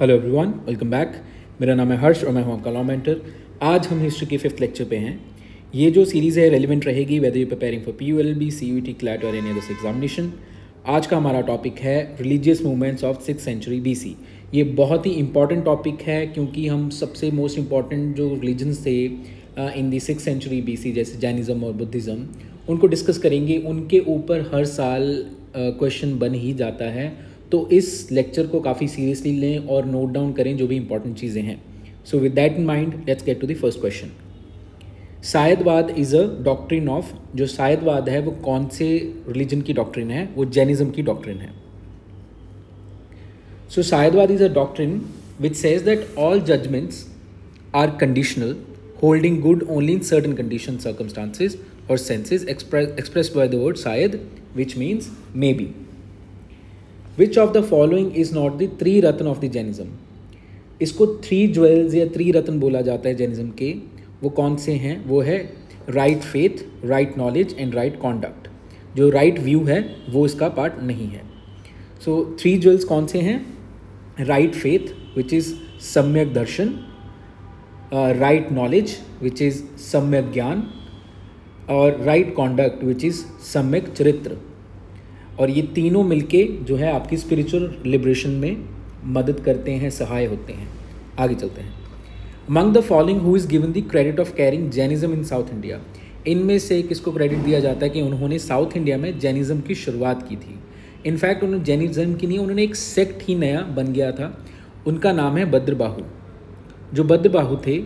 Hello everyone, welcome back. मेरा नाम है हर्ष और मैं हूं आपका लॉ मेंटर। आज हम हिस्ट्री के 5th लेक्चर पे हैं। ये जो सीरीज़ है रेलिवेंट रहेगी whether you preparing for PULB, CUET, CLAT और एनी अदर एग्जामिनेशन। आज का हमारा टॉपिक है religious movements of 6th century BC। ये बहुत ही इंपॉर्टेंट टॉपिक है क्योंकि हम सबसे मोस्ट इंपॉर्टेंट जो रिलीजन्स थे इन दी 6th सेंचुरी BC जैसे जैनिज़्म और बुद्धिज़्म उनको डिस्कस करेंगे। उनके ऊपर हर साल क्वेश्चन बन ही जाता है, तो इस लेक्चर को काफ़ी सीरियसली लें और नोट डाउन करें जो भी इंपॉर्टेंट चीज़ें हैं। So with that in mind let's get to the first question. Syadvad is a doctrine of, जो सायदवाद है वो कौन से रिलीजन की डॉक्ट्रिन है? वो जैनिज़्म की डॉक्ट्रिन है। So Syadvad is a doctrine which says that all judgements are conditional, holding good only in certain condition, circumstances और senses, expressed by the word sayad, which means maybe. Which of the following is not the three Ratna of the Jainism? इसको 3 jewels या 3 रत्न बोला जाता है Jainism के। वो कौन से हैं? वो है right faith, right knowledge and right conduct. जो राइट व्यू है वो इसका पार्ट नहीं है। सो 3 ज्वेल्स कौन से हैं? राइट फेथ विच इज़ सम्यक दर्शन, राइट नॉलेज विच इज़ सम्यक ज्ञान और राइट कॉन्डक्ट विच इज़ सम्यक चरित्र। और ये तीनों मिलके जो है आपकी स्पिरिचुअल लिबरेशन में मदद करते हैं, सहाय होते हैं। आगे चलते हैं। Among the following who is given the credit of carrying Jainism in south India? इनमें से किसको क्रेडिट दिया जाता है कि उन्होंने साउथ इंडिया में जैनिज्म की शुरुआत की थी? इनफैक्ट उन्होंने जैनिज्म की नहीं, उन्होंने एक सेक्ट ही नया बन गया था। उनका नाम है भद्रबाहु। जो भद्रबाहु थे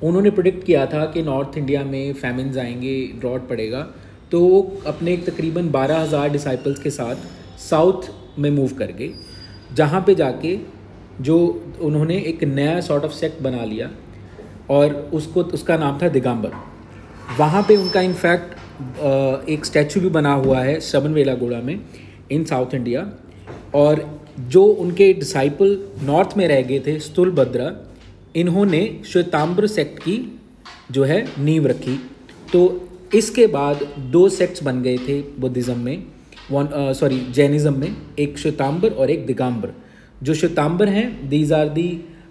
उन्होंने प्रेडिक्ट किया था कि नॉर्थ इंडिया में फैमिन्स आएंगे, ड्रॉट पड़ेगा, तो वो अपने तकरीबन 12,000 डिसाइपल्स के साथ साउथ में मूव कर गए, जहाँ पे जाके जो उन्होंने एक नया सॉर्ट ऑफ सेक्ट बना लिया और उसका नाम था दिगंबर। वहाँ पे उनका इनफैक्ट एक स्टैचू भी बना हुआ है श्रवणबेलागोला में इन साउथ इंडिया। और जो उनके डिसाइपल नॉर्थ में रह गए थे, स्थूलभद्रा, इन्होंने श्वेतांबर सेक्ट की जो है नींव रखी। तो इसके बाद 2 सेक्ट्स बन गए थे बुद्धिज़्म में, जैनिज़्म में, एक श्वेतांबर और एक दिगंबर। जो श्वेतांबर हैं these are the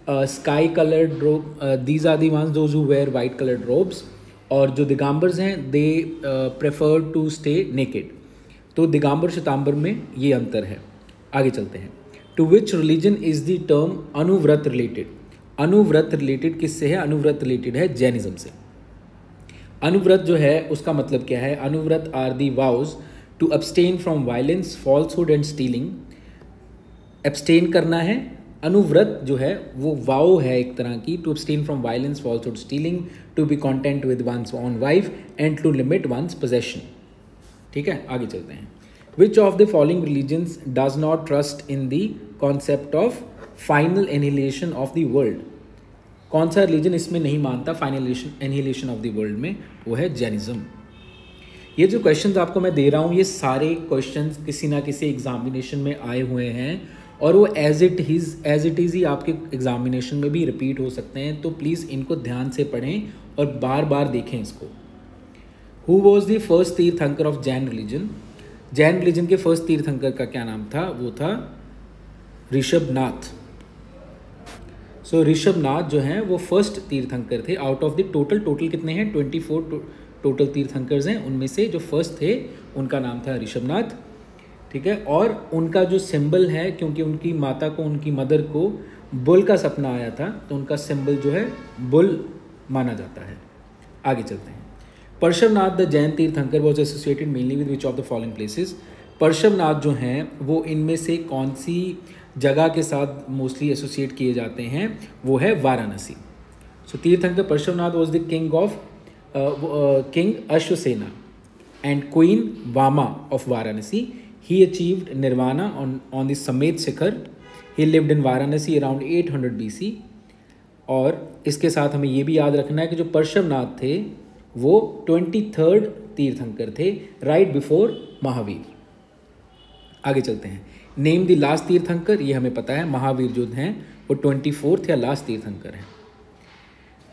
sky coloured robe, these are the ones those who wear white coloured robes. और जो दिगंबर्स हैं they prefer to stay naked. तो दिगंबर श्वेतांबर में ये अंतर है। आगे चलते हैं। To which religion is the term anuvrata related? Anuvrata related किससे है? अनुव्रत रिलेटेड है जैनिज्म से। अनुव्रत जो है उसका मतलब क्या है? Anuvrata are the vows to abstain from violence, falsehood and stealing. Abstain करना है। अनुव्रत जो है वो वाव है एक तरह की, to abstain from violence, falsehood, stealing, to be content with one's own wife and to limit one's possession. ठीक है, आगे चलते हैं। Which of the following religions does not trust in the concept of final annihilation of the world? कौन सा religion इसमें नहीं मानता final annihilation of the world में? वो है जैनिज्म। ये जो क्वेश्चंस आपको मैं दे रहा हूँ ये सारे क्वेश्चंस किसी ना किसी एग्जामिनेशन में आए हुए हैं और वो एज इट इज़ ही आपके एग्जामिनेशन में भी रिपीट हो सकते हैं। तो प्लीज़ इनको ध्यान से पढ़ें और बार बार देखें इसको। हु वॉज द फर्स्ट तीर्थंकर of Jain religion? Jain religion के फर्स्ट तीर्थंकर का क्या नाम था? वो था ऋषभनाथ। सो ऋषभनाथ जो हैं वो फर्स्ट तीर्थंकर थे। आउट ऑफ द टोटल कितने हैं? 24 टोटल तीर्थंकर्स हैं। उनमें से जो फर्स्ट थे उनका नाम था ऋषभनाथ। ठीक है, और उनका जो सिंबल है, क्योंकि उनकी माता को, उनकी मदर को बुल का सपना आया था, तो उनका सिंबल जो है बुल माना जाता है। आगे चलते हैं। पार्श्वनाथ द जैन तीर्थंकर was associated mainly with which of the following places? Parshvanath जो हैं वो इनमें से कौन सी जगह के साथ मोस्टली एसोसिएट किए जाते हैं? वो है Varanasi. So Tirthankar Parshvanath was the king Ashvasena and queen Vama of Varanasi. He achieved nirvana on the Sammed Shikhar. He lived in Varanasi around 800 BC। और इसके साथ हमें ये भी याद रखना है कि जो पार्श्वनाथ थे वो 23rd तीर्थंकर थे, राइट बिफोर महावीर। आगे चलते हैं। नेम द लास्ट तीर्थंकर, ये हमें पता है, महावीर जो हैं वो 24th या लास्ट तीर्थंकर हैं।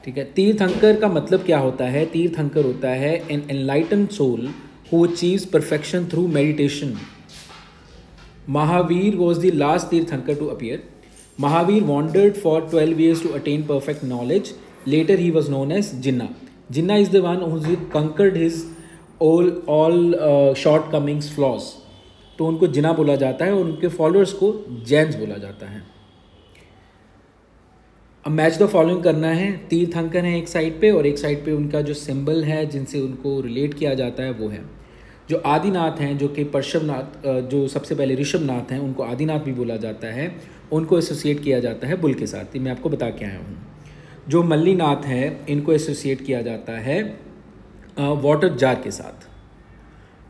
ठीक है, तीर्थंकर का मतलब क्या होता है? तीर्थंकर होता है an enlightened soul who achieves perfection through meditation. Mahavir was the last Tirthankar to appear. Mahavir wandered for 12 years to attain perfect knowledge. Later he was known as Jinnah. Jinnah is the one who conquered his all shortcomings, flaws. तो उनको जिन्ना बोला जाता है और उनके followers को जैन्स बोला जाता है. अब मैच द फॉलोइंग करना है. तीर्थंकर है एक साइड पे और एक साइड पे उनका जो सिंबल है जिनसे उनको रिलेट किया जाता है वो है. जो आदिनाथ हैं, जो कि पार्श्वनाथ, जो सबसे पहले ऋषभनाथ हैं, उनको आदिनाथ भी बोला जाता है. उनको एसोसिएट किया जाता है बुल के साथ. ये मैं आपको बता के आया हूँ. जो मल्लीनाथ हैं, इनको एसोसिएट किया जाता है वाटर जार के साथ.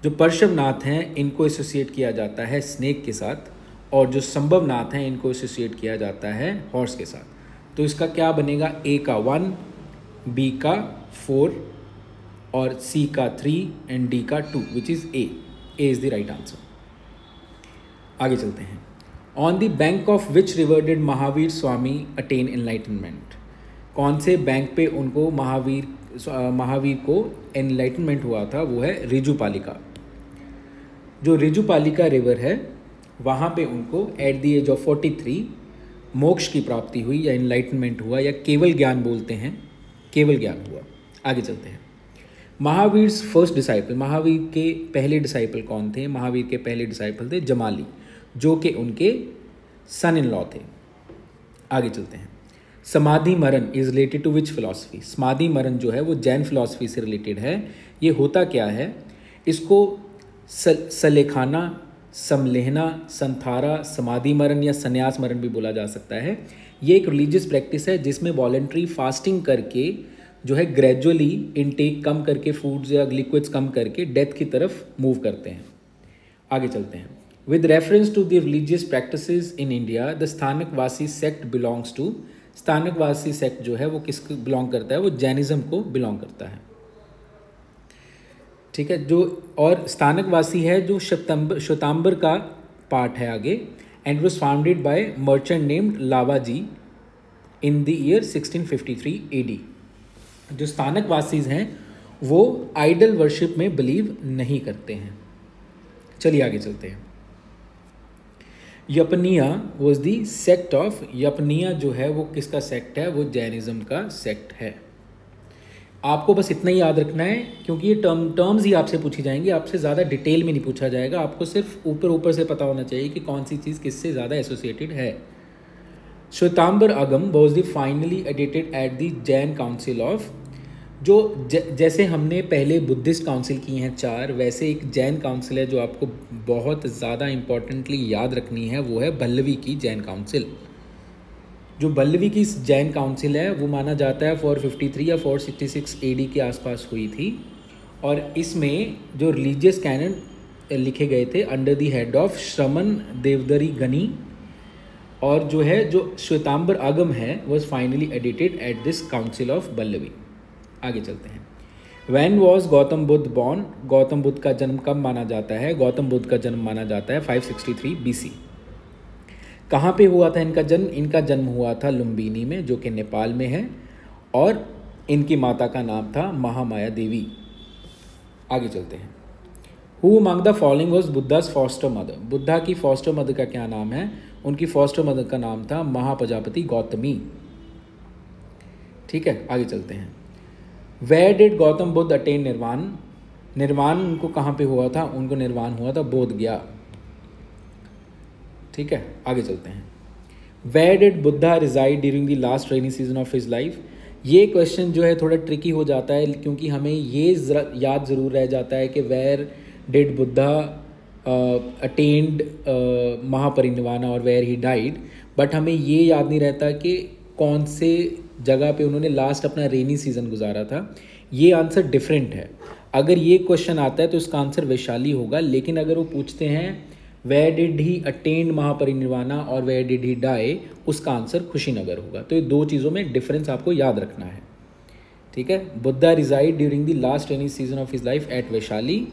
जो पार्श्वनाथ हैं, इनको एसोसिएट किया जाता है स्नेक के साथ. और जो संभवनाथ हैं, इनको एसोसिएट किया जाता है हॉर्स के साथ. तो इसका क्या बनेगा? ए का 1, बी का 4 और सी का 3 एंड डी का 2 which is a. A is the right answer. आगे चलते हैं. On the bank of which river did Mahavir Swami attain enlightenment? कौन से बैंक पे उनको महावीर को एनलाइटनमेंट हुआ था? वो है रिजुपालिका. जो रिजुपालिका रिवर है वहाँ पे उनको एट द एज ऑफ 43 मोक्ष की प्राप्ति हुई या एनलाइटनमेंट हुआ या केवल ज्ञान बोलते हैं, केवल ज्ञान हुआ. आगे चलते हैं. महावीर फर्स्ट डिसाइपल, महावीर के पहले डिसाइपल कौन थे? महावीर के पहले डिसाइपल थे जमाली, जो कि उनके सन इन लॉ थे. आगे चलते हैं. Samadhi marana is related to which philosophy? Samadhi marana जो है वो जैन फिलॉसफी से रिलेटेड है. ये होता क्या है? इसको सलेखाना, समलेहना, संथारा, समाधि मरण या संन्यास मरण भी बोला जा सकता है. ये एक रिलीजियस प्रैक्टिस है जिसमें वॉलेंट्री फास्टिंग करके जो है ग्रेजुअली इनटेक कम करके फूड्स या लिक्विड्स कम करके डेथ की तरफ मूव करते हैं. आगे चलते हैं. With reference to the religious practices in India the Sthanakvasi sect belongs to? Sthanakvasi sect जो है वो किसको बिलोंग करता है? वो जैनिज्म को बिलोंग करता है. ठीक है. जो और स्थानकवासी है जो श्वेतांबर का पार्ट है आगे. And was founded by merchant named Lavaji in the year 1653 AD. जो स्थानकवासीज हैं वो आइडल वर्शिप में बिलीव नहीं करते हैं. चलिए आगे चलते हैं. यपनिया वॉज दी सेक्ट ऑफ? यपनिया जो है वो किसका सेक्ट है? वो जैनिज्म का सेक्ट है. आपको बस इतना ही याद रखना है क्योंकि ये टर्म्स ही आपसे पूछी जाएंगी. आपसे ज़्यादा डिटेल में नहीं पूछा जाएगा. आपको सिर्फ ऊपर से पता होना चाहिए कि कौन सी चीज़ किससे ज़्यादा एसोसिएटेड है. श्वेतांबर आगम was the finally edited at the Jain council of? जो जैसे हमने पहले बुद्धिस्ट काउंसिल किए हैं 4, वैसे एक जैन काउंसिल है जो आपको बहुत ज़्यादा इंपॉर्टेंटली याद रखनी है. वो है बल्लवी की जैन काउंसिल. जो बल्लवी की जैन काउंसिल है वो माना जाता है 453 या 466 AD के आसपास हुई थी. और इसमें जो रिलीजियस कैनन लिखे गए थे अंडर द हेड ऑफ श्रमण देवदरी गनी. और जो है जो श्वेतांबर आगम है was finally edited at this council of Vallabhi. आगे चलते हैं. When was Gautam Buddha born? Gautam Buddha का जन्म कब माना जाता है? गौतम बुद्ध का जन्म माना जाता है 563 BC. कहाँ पे हुआ था इनका जन्म? इनका जन्म हुआ था लुम्बिनी में जो कि नेपाल में है. और इनकी माता का नाम था महामाया देवी. आगे चलते हैं. Who among the following was Buddhas foster mother? Buddha की फॉस्टर मदर का क्या नाम है? उनकी फॉस्टर मदर का नाम था महाप्रजापति गौतमी. ठीक है. आगे चलते हैं. Where did Gautam Buddha attain nirvana? Nirvana उनको कहाँ पे हुआ था? उनको निर्वाण हुआ था बोध गया. ठीक है. आगे चलते हैं. Where did Buddha resided during the last rainy season of his life? ये क्वेश्चन जो है थोड़ा ट्रिकी हो जाता है क्योंकि हमें ये याद ज़रूर रह जाता है कि वेयर डिड बुद्धा अटेन्ड महापरिनिर्वाण और वेयर ही डाइड. बट हमें ये याद नहीं रहता कि कौन से जगह पे उन्होंने लास्ट अपना रेनी सीजन गुजारा था. ये आंसर डिफरेंट है. अगर ये क्वेश्चन आता है तो इसका आंसर वैशाली होगा. लेकिन अगर वो पूछते हैं where did he attain Mahaparinirvana और वेयर डिड ही डाई, उसका आंसर कुशीनगर होगा. तो ये दो चीज़ों में डिफरेंस आपको याद रखना है. ठीक है. Buddha resided during the last rainy season of his life at Vaishali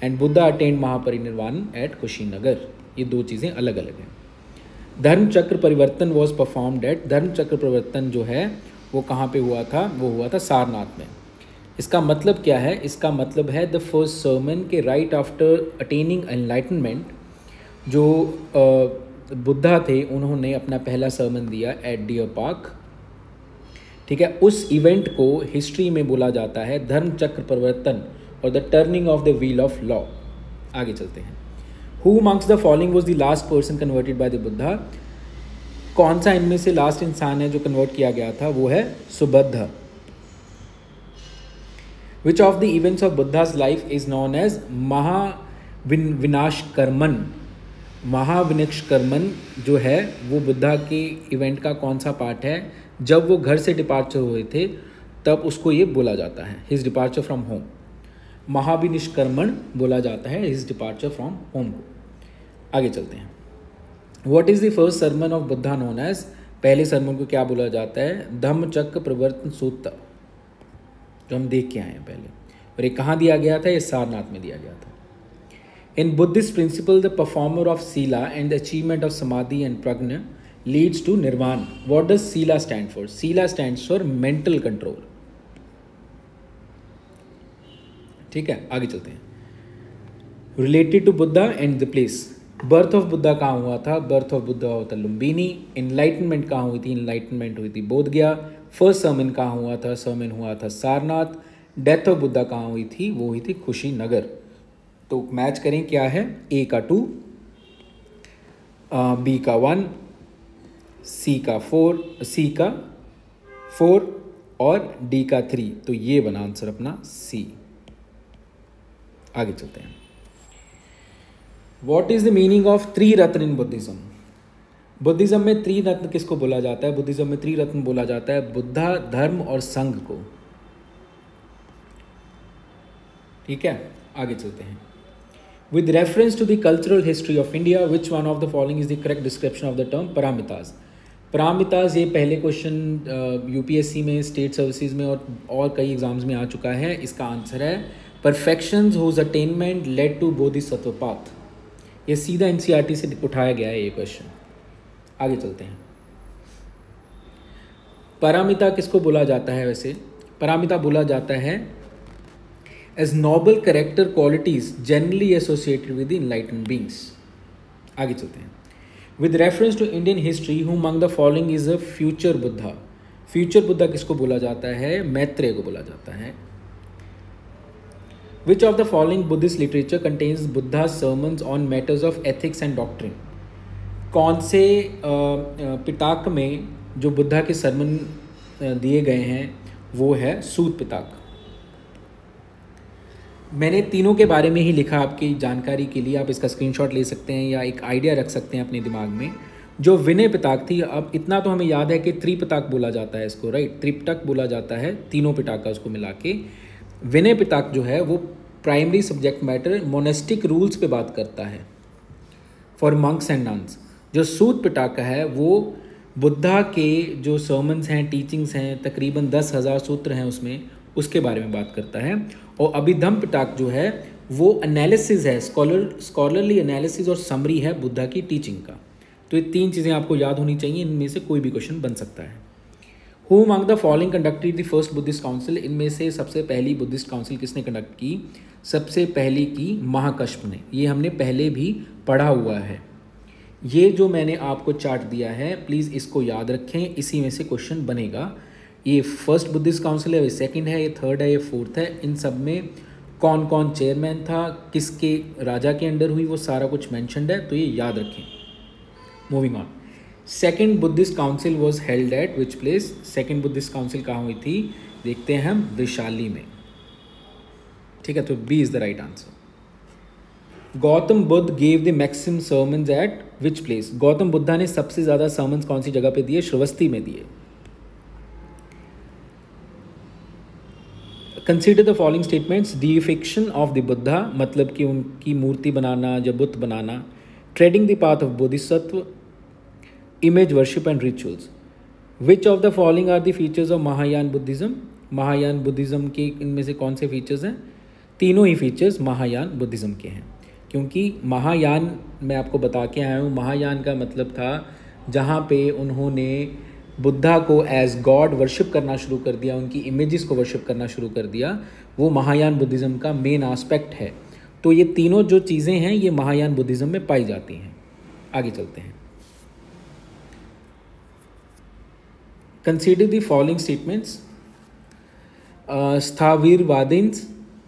and Buddha attain Mahaparinirvana at Kushinagar. ये दो चीज़ें अलग अलग हैं. धर्म चक्र परिवर्तन वॉज परफॉर्म्ड एट? धर्म चक्र परिवर्तन जो है वो कहाँ पे हुआ था? वो हुआ था सारनाथ में. इसका मतलब क्या है? इसका मतलब है द फर्स्ट सर्मन के राइट आफ्टर अटेनिंग एनलाइटनमेंट जो बुद्धा थे उन्होंने अपना पहला सर्मन दिया एट डियर पार्क। ठीक है, उस इवेंट को हिस्ट्री में बोला जाता है धर्म चक्र परिवर्तन और the turning of the wheel of law. आगे चलते हैं। Who amongst the following was the last person converted by the Buddha? कौन सा इनमें से लास्ट इंसान है जो कन्वर्ट किया गया था? वो है Subhadda. Which of the events of Buddha's life is known as Mahabhinishkraman? Mahabhinishkraman जो है वो बुद्धा के इवेंट का कौन सा पार्ट है? जब वो घर से डिपार्चर हुए थे तब उसको ये बोला जाता है, हिज डिपार्चर फ्रॉम होम। महाविनिष्कर्मण बोला जाता है हिज डिपार्चर फ्रॉम होम को। आगे चलते हैं। What is the first sermon of Buddha known as? पहले सर्मन को क्या बोला जाता है? धम्मचक्र प्रवर्तन सूत्र, जो हम देख के आए हैं पहले। और ये कहाँ दिया गया था? ये सारनाथ में दिया गया था। In Buddhist principle the performer of sila and the achievement of samadhi and prajna leads to nirvana. What does Sila stand for? Sila stands for mental control. ठीक है, आगे चलते हैं। Related to Buddha and the place. Birth of Buddha कहाँ हुआ था? Birth of Buddha हुआ था लुम्बिनी। Enlightenment कहाँ हुई थी? Enlightenment हुई थी बोधगया। First sermon कहाँ हुआ था? Sermon हुआ था सारनाथ। Death of Buddha कहाँ हुई थी? वो हुई थी कुशीनगर। तो मैच करें, क्या है? A का 2, B का 1, C का 4 और D का 3। तो ये बना आंसर अपना C। आगे चलते हैं। What is the meaning of त्रिरत्न in Buddhism? Buddhism में त्रिरत्न किसको बोला जाता है? बुद्धिज्म में त्रिरत्न बोला जाता है बुद्धा, धर्म और संघ को। ठीक है, आगे चलते हैं। With reference to the cultural history of India, which one of the following is the correct description of the term paramitas? पारामिताज, ये पहले क्वेश्चन यूपीएससी में, स्टेट सर्विसेज में और कई एग्जाम्स में आ चुका है। इसका आंसर है perfections whose attainment led to bodhisattva path. ये सीधा एनसीईआरटी से उठाया गया है ये क्वेश्चन। आगे चलते हैं। पारामिता किसको बोला जाता है? वैसे पारामिता बोला जाता है as noble character qualities generally associated with enlightened beings. आगे चलते हैं। With reference to Indian history, who among the following is a future Buddha? Future Buddha किसको बोला जाता है? मैत्रेय को बोला जाता है। Which of the following Buddhist literature contains Buddha's sermons on matters of ethics and doctrine? कौन से पिटाक में जो बुद्धा के सरमन दिए गए हैं वो है सूत पिटाक। मैंने तीनों के बारे में ही लिखा आपकी जानकारी के लिए, आप इसका स्क्रीनशॉट ले सकते हैं या एक आइडिया रख सकते हैं अपने दिमाग में। जो विनय पिटाक थी, अब इतना तो हमें याद है कि त्रिपिटक बोला जाता है इसको, राइट? त्रिपिटक बोला जाता है तीनों पिटाक का उसको मिला के। विनय पिटाक जो है वो primary subject matter monastic rules पे बात करता है फॉर मंक्स एंड नन्स। जो सूत पिटाक है वो बुद्धा के जो सर्मन्स हैं, टीचिंग्स हैं, तकरीबन 10,000 सूत्र हैं उसमें, उसके बारे में बात करता है। और अभिधम्म पिटाक जो है वो एनालिसिस है, स्कॉलरली एनालिसिस और समरी है बुद्धा की टीचिंग का। तो ये तीन चीज़ें आपको याद होनी चाहिए, इनमें से कोई भी क्वेश्चन बन सकता है। Who among the following conducted the first Buddhist council? इनमें से सबसे पहली बुद्धिस्ट काउंसिल किसने कंडक्ट की? सबसे पहली की महाकश्यप ने। ये हमने पहले भी पढ़ा हुआ है। ये जो मैंने आपको चार्ट दिया है प्लीज़ इसको याद रखें, इसी में से क्वेश्चन बनेगा। ये फर्स्ट बुद्धिस्ट काउंसिल है, ये सेकंड है, ये थर्ड है, ये फोर्थ है। इन सब में कौन कौन चेयरमैन था, किसके राजा के अंडर हुई, वो सारा कुछ मैंशनड है, तो ये याद रखें। Moving on. Second Buddhist council was held at which place? Second Buddhist council कहाँ हुई थी? देखते हैं हम, वैशाली में। ठीक है, तो B is the right answer. Gautam Buddha gave the maximum sermons at which place? Gautam Buddha ने सबसे ज़्यादा सर्मन्स कौन सी जगह पे दिए? श्रावस्ती में दिए। Consider the following statements. Depiction of the Buddha, मतलब कि उनकी मूर्ति बनाना या बुत बनाना। Treading the path of Bodhisattva. Image worship and rituals. Which of the following are the features of Mahayana Buddhism? Mahayana Buddhism के इनमें से कौन से फीचर्स हैं? तीनों ही फीचर्स महायान बुद्धिज्म के हैं, क्योंकि महायान मैं आपको बता के आया हूँ, महायान का मतलब था जहाँ पे उन्होंने बुद्धा को एज गॉड वर्शिप करना शुरू कर दिया, उनकी इमेजेस को वर्शिप करना शुरू कर दिया। वो महायान बुद्धिज़्म का मेन एस्पेक्ट है। तो ये तीनों जो चीज़ें हैं ये महायान बुद्धिज़्म में पाई जाती हैं। आगे चलते हैं। Consider the following statements. Sthavirvadins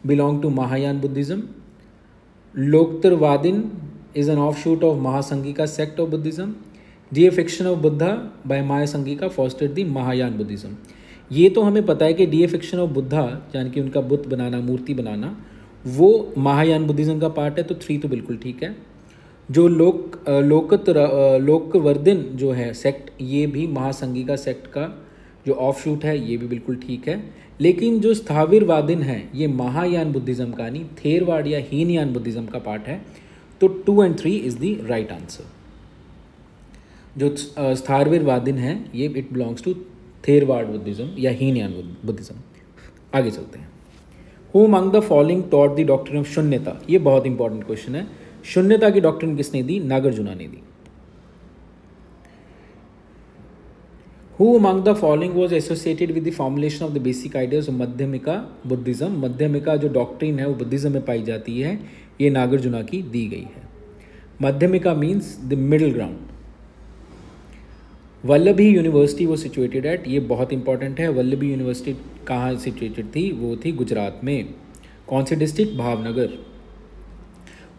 belong to Mahayana Buddhism. Loktarvadin is an offshoot of Mahasangika sect of Buddhism. Deification of Buddha by Mahasangika fostered the Mahayana Buddhism. ये तो हमें पता है कि डीइफिक्शन ऑफ बुद्धा यानी कि उनका बुत बनाना, मूर्ति बनाना, वो महायान बुद्धिज़्म का पार्ट है, तो 3 तो बिल्कुल ठीक है. जो लोकवर्दिन जो है सेक्ट, ये भी महासंगिका सेक्ट का जो ऑफ शूट है, ये भी बिल्कुल ठीक है. लेकिन जो स्थाविरवादिन है ये महायान बुद्धिज़्म का नहीं, थेरवाद या हीनयान बुद्धिज़्म का पार्ट है. तो 2 and 3 is the right answer. जो स्थाविरवादिन है ये it belongs to Theravada Buddhism या हीनयान बुद्धिज़्म. आगे चलते हैं. Who among the following taught the doctrine of shunyata. ये बहुत इंपॉर्टेंट क्वेश्चन है. शून्यता की डॉक्ट्रिन किसने दी? नागार्जुना ने दी. Who among the following was associated with the formulation of the basic ideas of Madhyamika Buddhism. Madhyamika जो डॉक्ट्रिन है वो बुद्धिज़्म में पाई जाती है, ये नागार्जुना की दी गई है. Madhyamika means the middle ground. Vallabhi university वो सिचुएटेड एट, ये बहुत इंपॉर्टेंट है. वल्लभी यूनिवर्सिटी कहाँ सिचुएटेड थी? वो थी गुजरात में. कौन से डिस्ट्रिक्ट? भावनगर.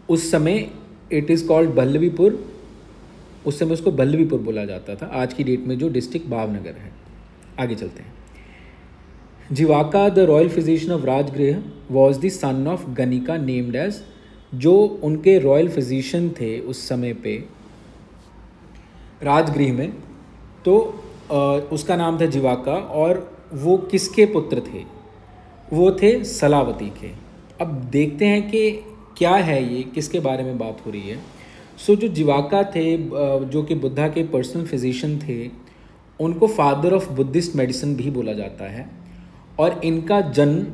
उस समय इट इज़ कॉल्ड बल्लवीपुर. उस समय उसको बल्लवीपुर बोला जाता था. आज की डेट में जो डिस्ट्रिक्ट भावनगर है. आगे चलते हैं. Jivaka the royal physician of Rajagriha was the son of ganika named as. जो उनके रॉयल फिजिशियन थे उस समय पे राजगृह में, तो उसका नाम था जीवाका, और वो किसके पुत्र थे? वो थे सलावती के. अब देखते हैं कि क्या है ये, किसके बारे में बात हो रही है. सो जो जीवाका थे जो कि बुद्धा के पर्सनल फिजिशियन थे, उनको फादर ऑफ बुद्धिस्ट मेडिसिन भी बोला जाता है. और इनका जन्म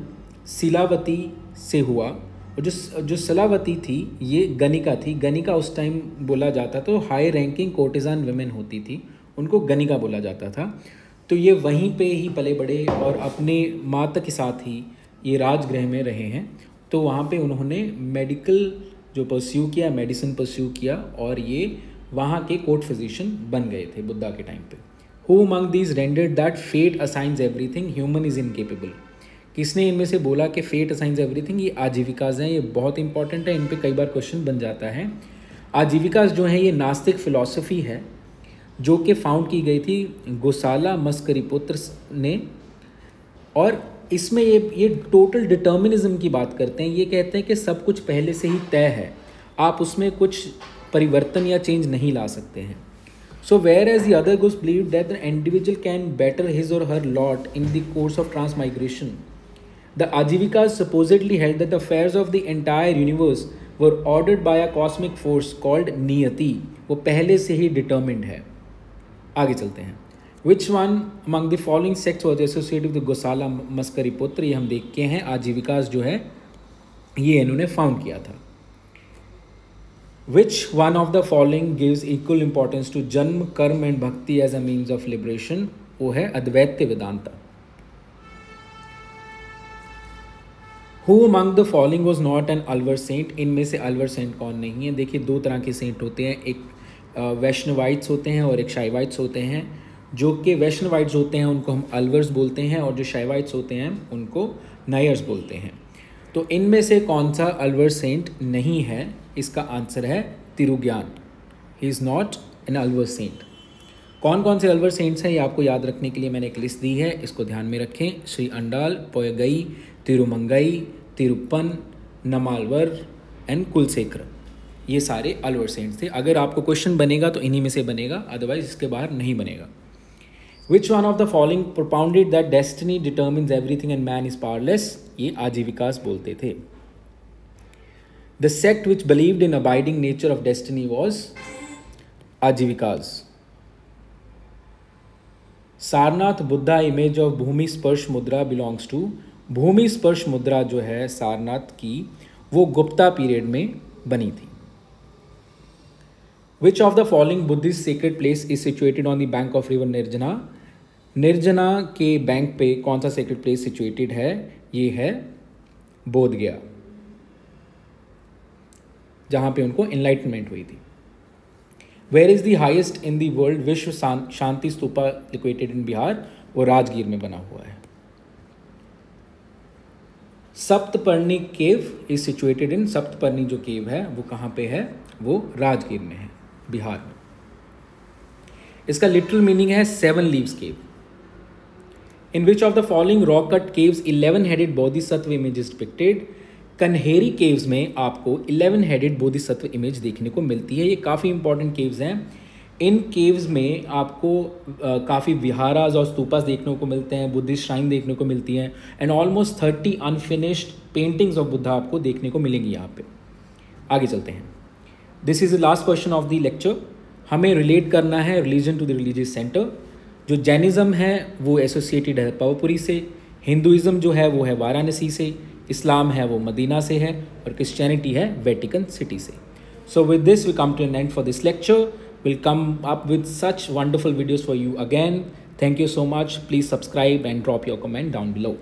शिलावती से हुआ. और जो शिलावती थी ये गणिका थी. गणिका उस टाइम बोला जाता, तो हाई रैंकिंग कोर्टिजान वुमेन होती थी, उनको गणिका बोला जाता था. तो ये वहीं पे ही पले बड़े और अपने माता के साथ ही ये राजगृह में रहे हैं. तो वहाँ पे उन्होंने मेडिकल जो परस्यू किया, मेडिसिन परस्यू किया, और ये वहाँ के कोर्ट फिजिशियन बन गए थे बुद्धा के टाइम पे. Who among these rendered that fate assigns everything human is incapable. किसने इनमें से बोला कि फेट असाइंस एवरीथिंग? ये आजीविकाज हैं. ये बहुत इंपॉर्टेंट है, इन पे कई बार क्वेश्चन बन जाता है. आजीविकाज जो है ये नास्तिक फिलॉसफी है जो कि फाउंड की गई थी गोसाला मस्करीपुत्र ने. और इसमें ये टोटल डिटर्मिनिज्म की बात करते हैं. ये कहते हैं कि सब कुछ पहले से ही तय है, आप उसमें कुछ परिवर्तन या चेंज नहीं ला सकते हैं. So where as the other groups believe that the individual can better his or her lot in the course of transmigration, the Ajivikas supposedly held that the affairs of the entire universe were ordered by a cosmic force called niyati. वो पहले से ही determined है. आगे चलते हैं. Which one among the following sects was associated with Gosala Maskariputra. ये हम देख के हैं. आजीविकाज जो है ये इन्होंने फाउंड किया था. Which one of the following gives equal importance to janma, karma and bhakti as a means of liberation. वो है Advaita Vedanta. Who among the following was not an Alvar saint. इनमें से अलवर सेंट कौन नहीं है? देखिए 2 तरह के सेंट होते हैं. एक वैष्णवाइट्स होते हैं और एक शाइवाइट्स होते हैं. जो कि वैष्णवाइट्स होते हैं उनको हम अलवर्स बोलते हैं, और जो शाइवाइट्स होते हैं उनको नायर्स बोलते हैं. तो इनमें से कौन सा अलवर सेंट नहीं है? इसका आंसर है Tirugnana. He is not an Alvar saint. कौन कौन से अलवर सेंट्स हैं ये आपको याद रखने के लिए मैंने एक लिस्ट दी है, इसको ध्यान में रखें. श्री अंडाल, पोयगई, तिरुमंगई, तिरुप्पन, नमालवर एंड कुलशेखर, ये सारे अलवर सेंट्स थे. अगर आपको क्वेश्चन बनेगा तो इन्हीं में से बनेगा, अदरवाइज इसके बाहर नहीं बनेगा. Which one of the following propounded that destiny determines everything and man is powerless? ये आजीविकास बोलते थे. The sect which believed in abiding nature of destiny was Ajivikas. Sarnath Buddha image of bhumi sparsha mudra belongs to. भूमि स्पर्श मुद्रा जो है सारनाथ की, वो गुप्ता पीरियड में बनी थी. Which of the following Buddhist sacred place is situated on the bank of river निर्जना? निर्जना के बैंक पे कौन सा sacred place situated है? ये है बोधगया, जहाँ पे उनको enlightenment हुई थी. Where is the highest in the world Vishwa Shanti Stupa located in Bihar, वो राजगीर में बना हुआ है। सप्तपर्णी केव इज सिचुएटेड इन, सप्तपर्णी जो केव है वो कहाँ पे है, वो राजगीर में है, बिहार में। इसका लिटरल मीनिंग है 7 leaves cave. In which of the following rock cut caves 11 headed Bodhisattva image is depicted. Kanheri caves में आपको 11 हेडेड बोधिसत्व इमेज देखने को मिलती है। ये काफ़ी इंपॉर्टेंट केव्स हैं। इन केव्स में आपको काफ़ी विहाराज और स्तूपास देखने को मिलते हैं, बुद्धिस्ट श्राइन देखने को मिलती हैं, and almost 30 unfinished paintings of Buddha आपको देखने को मिलेंगी यहाँ पे। आगे चलते हैं। This is the last question of the lecture. हमें रिलेट करना है religion to the religious centre. जो जैनिज़्म है वो एसोसिएटेड है पवपुरी से, हिंदुज़म जो है वो है वाराणसी से, इस्लाम है वो मदीना से है, और क्रिश्चियनिटी है वेटिकन सिटी से। So with this we come to an end for this lecture. We'll come up with such wonderful videos for you again. Thank you so much. Please subscribe and drop your comment down below.